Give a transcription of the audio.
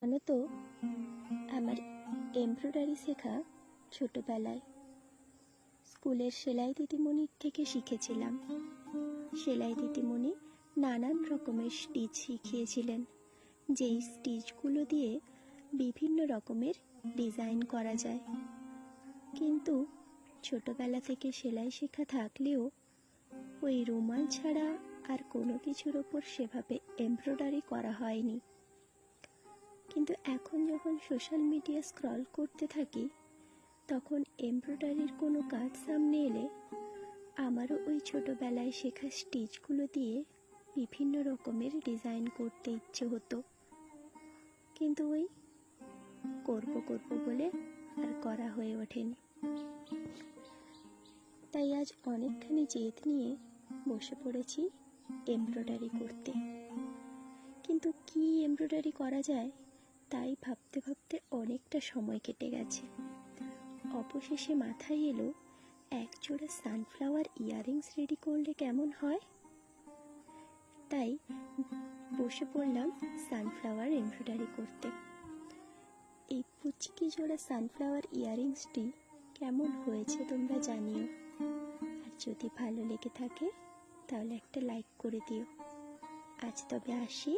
জানো তো, আমার এমব্রয়ডারি শেখা ছোটবেলায় স্কুলের সেলাই দিদিমণির থেকে শিখেছিলাম। সেলাই দিদিমণি নানান রকমের স্টিচ শিখিয়েছিলেন, যেই স্টিচগুলো দিয়ে বিভিন্ন রকমের ডিজাইন করা যায়। কিন্তু ছোটবেলা থেকে সেলাই শেখা থাকলেও ওই রুমাল ছাড়া আর কোনো কিছুর ওপর সেভাবে এমব্রয়ডারি করা হয়নি। কিন্তু এখন যখন সোশ্যাল মিডিয়া স্ক্রল করতে থাকি, তখন এমব্রয়ডারির কোনো কাজ সামনে এলে আমারও ওই ছোটবেলায় শেখা স্টিচগুলো দিয়ে বিভিন্ন রকমের ডিজাইন করতে ইচ্ছে হতো, কিন্তু ওই করব বলে আর করা হয়ে ওঠেনি। তাই আজ অনেকখানি জেদ নিয়ে বসে পড়েছি এমব্রয়ডারি করতে। কিন্তু কি এমব্রয়ডারি করা যায় তাই ভাবতে ভাবতে অনেকটা সময় কেটে গেছে। অবশেষে মাথায় এলো এক জোড়া সানফ্লাওয়ার ইয়াররিংস রেডি করলে কেমন হয়। তাই বসে পড়লাম সানফ্লাওয়ার এমব্রয়ডারি করতে। এই পুচকি জোড়া সানফ্লাওয়ার ইয়াররিংসটি কেমন হয়েছে তোমরা জানিও, আর যদি ভালো লেগে থাকে তাহলে একটা লাইক করে দিও। আজ তবে আসি।